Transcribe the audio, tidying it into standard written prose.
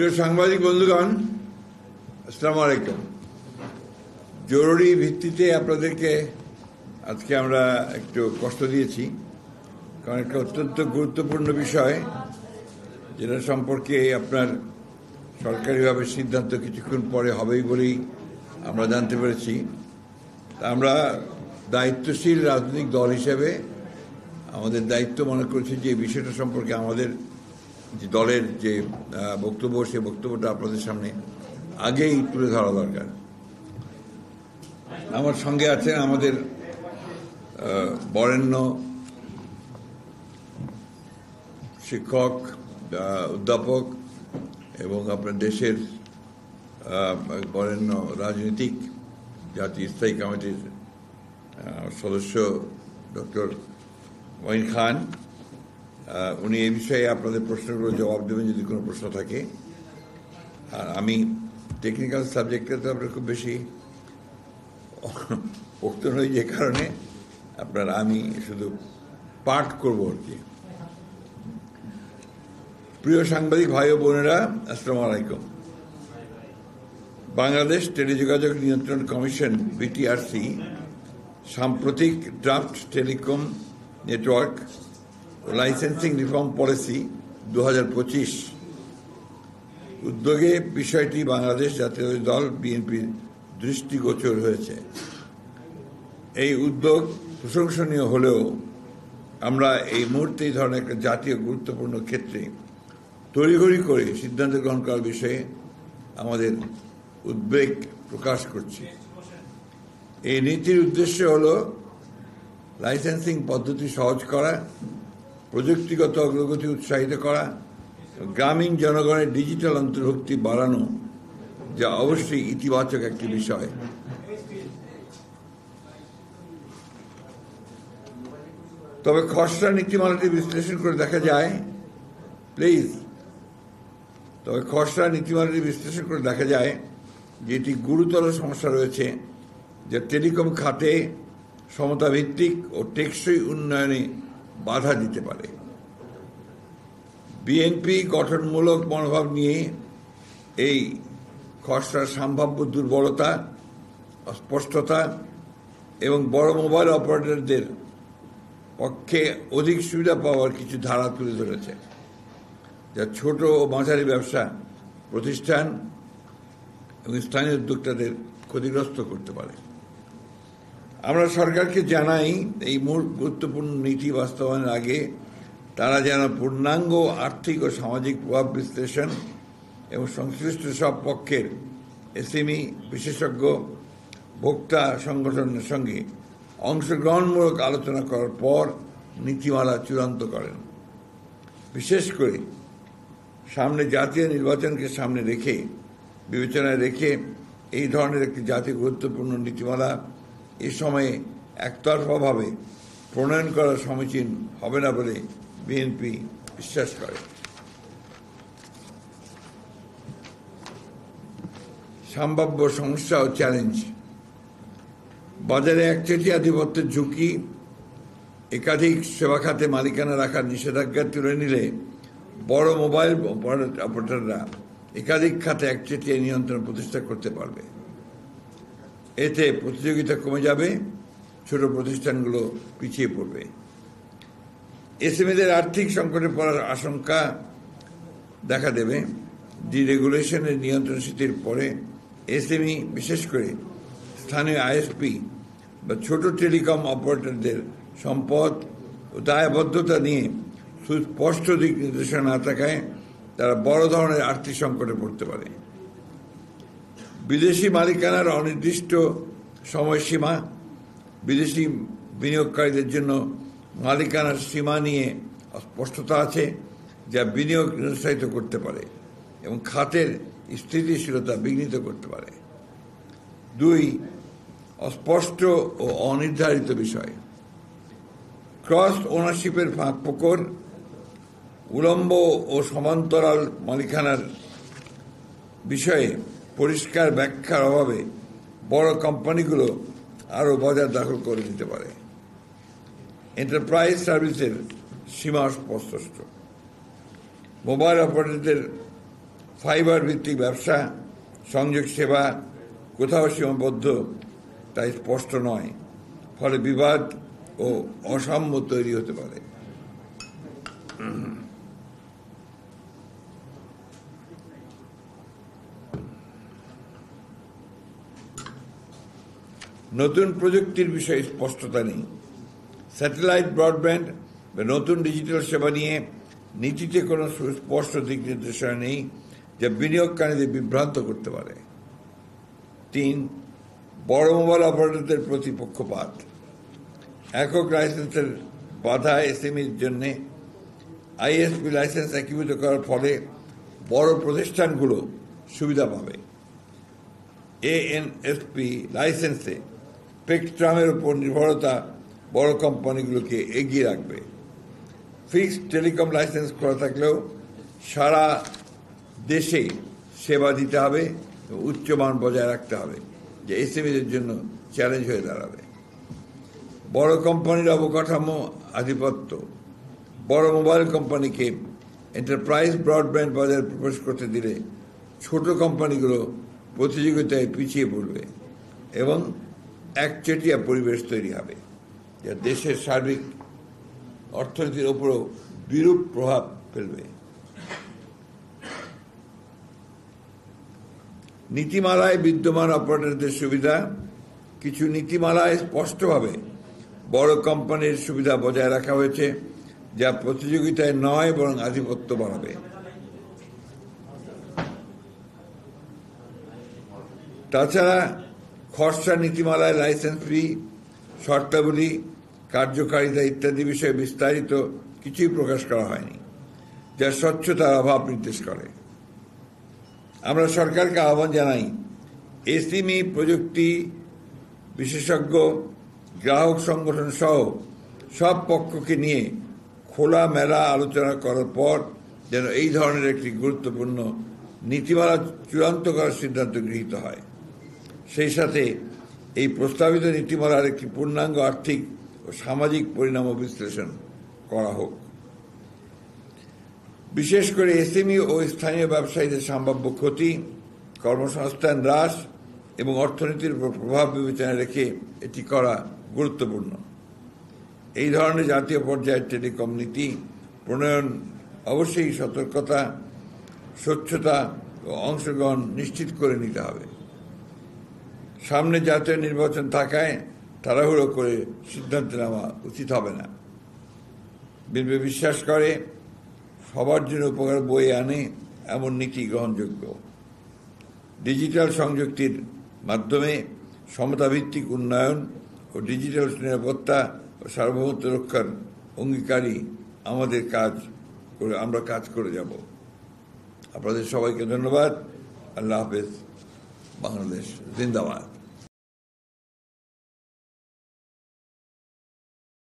প্রিয় সাংবাদিক বন্ধুগণ, আসসালামু আলাইকুম। জরুরি ভিত্তিতে আপনাদেরকে আজকে আমরা একটু কষ্ট দিয়েছি, কারণ একটা অত্যন্ত গুরুত্বপূর্ণ বিষয় যেটা সম্পর্কে আপনার সরকারিভাবে সিদ্ধান্ত কিছুক্ষণ পরে হবেই বলেই আমরা জানতে পেরেছি। আমরা দায়িত্বশীল রাজনৈতিক দল হিসেবে আমাদের দায়িত্ব মনে করেছি যে এই বিষয়টা সম্পর্কে আমাদের যে দলের যে বক্তব্য, সেই বক্তব্যটা আপনাদের সামনে আগেই তুলে ধরা দরকার। আমার সঙ্গে আছেন আমাদের বরেণ্য শিক্ষক, অধ্যাপক এবং আপনার দেশের বরেণ্য রাজনীতিক, জাতীয় স্থায়ী কমিটির সদস্য ডক্টর মঈন খান। উনি এই বিষয়ে আপনাদের প্রশ্নগুলো জবাব দেবেন যদি কোনো প্রশ্ন থাকে। আর আমি টেকনিক্যাল সাবজেক্টে তো আপনার খুব বেশি পোক্ত নই, যে কারণে আমি শুধু পাঠ করবো আর কি। প্রিয় সাংবাদিক ভাই ও বোনেরা, আসসালামু আলাইকুম। বাংলাদেশ টেলিযোগাযোগ নিয়ন্ত্রণ কমিশন বিটিআরসি সাম্প্রতিক draft telecom network licensing reform policy 2025 উদ্যোগে বিষয়টি বাংলাদেশ জাতীয় দল বিএনপির দৃষ্টিগোচর হয়েছে। এই উদ্যোগ প্রশংসনীয় হলেও আমরা এই মুহূর্তে এই ধরনের একটা জাতীয় গুরুত্বপূর্ণ ক্ষেত্রে তড়িঘড়ি করে সিদ্ধান্ত গ্রহণ করার বিষয়ে আমাদের উদ্বেগ প্রকাশ করছি। এই নীতির উদ্দেশ্য হল লাইসেন্সিং পদ্ধতি সহজ করা, প্রযুক্তিগত অগ্রগতি উৎসাহিত করা, গ্রামীণ জনগণের ডিজিটাল অন্তর্ভুক্তি বাড়ানো, যা অবশ্যই ইতিবাচক একটি বিষয়। তবে খসড়া নীতিমালাটি বিশ্লেষণ করে দেখা যায় যে এটি গুরুতর সমস্যা রয়েছে, যা টেলিকম খাতে সমতাভিত্তিক ও টেকসই উন্নয়নে বাধা দিতে পারে। বিএনপি গঠনমূলক মনোভাব নিয়ে এই খসড়ার সম্ভাব্য দুর্বলতা, অস্পষ্টতা এবং বড় মোবাইল অপারেটরদের পক্ষে অধিক সুবিধা পাওয়ার কিছু ধারা তুলে ধরেছে, যা ছোট ও মাঝারি ব্যবসা প্রতিষ্ঠান এবং স্থানীয় উদ্যোক্তাদের ক্ষতিগ্রস্ত করতে পারে। আমরা সরকারকে জানাই, এই গুরুত্বপূর্ণ নীতি বাস্তবায়নের আগে তারা যেন পূর্ণাঙ্গ আর্থিক ও সামাজিক প্রভাব বিশ্লেষণ এবং সংশ্লিষ্ট সব পক্ষের এসএমই, বিশেষজ্ঞ, ভোক্তা সংগঠনের সঙ্গে অংশগ্রহণমূলক আলোচনা করার পর নীতিমালা চূড়ান্ত করেন। বিশেষ করে সামনে জাতীয় নির্বাচনকে সামনে রেখে, বিবেচনায় রেখে এই ধরনের একটি জাতীয় গুরুত্বপূর্ণ নীতিমালা এ সময়ে একতরফাভাবে প্রণয়ন করা সমীচীন হবে না বলে বিএনপি বিশ্বাস করে। সম্ভাব্য সমস্যা ও চ্যালেঞ্জ। বাজারে একচেটিয়া আধিপত্যের ঝুঁকি, একাধিক সেবা খাতে মালিকানা রাখার নিষেধাজ্ঞা তুলে নিলে বড় মোবাইল অপারেটররা একাধিক খাতে একচেটিয়া নিয়ন্ত্রণ প্রতিষ্ঠা করতে পারবে। এতে প্রতিযোগিতা কমে যাবে, ছোট প্রতিষ্ঠানগুলো পিছিয়ে পড়বে। এসএমইদের আর্থিক সংকটে পড়ার আশঙ্কা দেখা দেবে। ডিরেগুলেশনের নিয়ন্ত্রণ শিথিল পরে এসএমই, বিশেষ করে স্থানীয় আইএসপি বা ছোট টেলিকম অপারেটরদের সম্পদ ও দায়বদ্ধতা নিয়ে সুস্পষ্ট দিক নির্দেশনা না থাকায় তারা বড় ধরনের আর্থিক সংকটে পড়তে পারে। বিদেশি মালিকানার অনির্দিষ্ট সময়সীমা, বিদেশি বিনিয়োগকারীদের জন্য মালিকানার সীমা নিয়ে অস্পষ্টতা আছে, যা বিনিয়োগ নিরুৎসাহিত করতে পারে এবং খাতের স্থিতিশীলতা বিঘ্নিত করতে পারে। 2. অস্পষ্ট ও অনির্ধারিত বিষয়। ক্রস ওনারশিপের ফাঁকফোকর, উলম্ব ও সমান্তরাল মালিকানার বিষয়ে পরিষ্কার ব্যাখ্যার অভাবে বড় কোম্পানিগুলো আরও বাজার দখল করে দিতে পারে। এন্টারপ্রাইজ সার্ভিসের সীমা অস্পষ্ট। মোবাইল অপারেটরদের ফাইবার ভিত্তিক ব্যবসা, সংযোগ সেবা কোথাও সীমাবদ্ধ তাই স্পষ্ট নয়, ফলে বিবাদ ও অসাম্য তৈরি হতে পারে। নতুন প্রযুক্তির বিষয়ে স্পষ্টতা নেই। স্যাটেলাইট ব্রডব্যান্ড বা নতুন ডিজিটাল সেবা নিয়ে নীতিতে কোনো সুস্পষ্ট দিক নির্দেশনা নেই যা বিনিয়োগকারীদের বিভ্রান্ত করতে পারে। 3. বড় মোবাইল অপারেটরদের প্রতি পক্ষপাত। একক লাইসেন্সের বাধা এসএমইর জন্য আইএসপি লাইসেন্স একীভূত করার ফলে বড় প্রতিষ্ঠানগুলো সুবিধা পাবে। এএনএসপি লাইসেন্সে স্পেকট্রামের উপর নির্ভরতা বড় কোম্পানিগুলোকে এগিয়ে রাখবে। ফিক্সড টেলিকম লাইসেন্স করা থাকলেও সারা দেশে সেবা দিতে হবে, উচ্চমান বজায় রাখতে হবে, যে এসএমইদের জন্য চ্যালেঞ্জ হয়ে দাঁড়াবে। বড় কোম্পানির অবকাঠামো আধিপত্য। বড় মোবাইল কোম্পানিকে এন্টারপ্রাইজ ব্রডব্যান্ড বাজারে প্রবেশ করতে দিলে ছোট কোম্পানিগুলো প্রতিযোগিতায় পিছিয়ে পড়বে এবং একচেটিয়া পরিবেশ তৈরি হবে, যা দেশের সার্বিক অর্থনীতির উপরও বিরূপ প্রভাব ফেলবে। নীতিমালায় বিদ্যমান অপারেটরদের সুবিধা। কিছু নীতিমালায় স্পষ্টভাবে বড় কোম্পানির সুবিধা বজায় রাখা হয়েছে, যা প্রতিযোগিতায় নয় বরং আধিপত্য বাড়াবে। তাছাড়া খসড়া নীতিমালায় লাইসেন্স ফি, শর্তাবলী, কার্যকারিতা ইত্যাদি বিষয়ে বিস্তারিত কিছুই প্রকাশ করা হয়নি, যা স্বচ্ছতার অভাব নির্দেশ করে। আমরা সরকারকে আহ্বান জানাই, এসএমই, প্রযুক্তি বিশেষজ্ঞ, গ্রাহক সংগঠন সহ সব পক্ষকে নিয়ে খোলামেলা আলোচনা করার পর যেন এই ধরনের একটি গুরুত্বপূর্ণ নীতিমালা চূড়ান্ত করার সিদ্ধান্ত গৃহীত হয়। সেই সাথে এই প্রস্তাবিত নীতিমালার একটি পূর্ণাঙ্গ আর্থিক ও সামাজিক পরিণাম বিশ্লেষণ করা হোক। বিশেষ করে এসএমই ও স্থানীয় ব্যবসায়ীদের সম্ভাব্য ক্ষতি, কর্মসংস্থান হ্রাস এবং অর্থনীতির উপর প্রভাব বিবেচনায় রেখে এটি করা গুরুত্বপূর্ণ। এই ধরনের জাতীয় পর্যায়ের টেলিকম নীতি প্রণয়ন অবশ্যই সতর্কতা, স্বচ্ছতা ও অংশগ্রহণ নিশ্চিত করে নিতে হবে। সামনে জাতীয় নির্বাচন থাকায় তাড়াহুড়ো করে সিদ্ধান্ত নেওয়া উচিত হবে না। বিএনপি বিশ্বাস করে সবার জন্য উপকার বয়ে আনে এমন নীতি গ্রহণযোগ্য। ডিজিটাল সংযুক্তির মাধ্যমে সমতাভিত্তিক উন্নয়ন ও ডিজিটাল নিরাপত্তা ও সার্বভৌমত্ব রক্ষার অঙ্গীকারী আমরা কাজ করে যাব। আপনাদের সবাইকে ধন্যবাদ। আল্লাহ হাফেজ। বাংলাদেশ জিন্দাবাদ।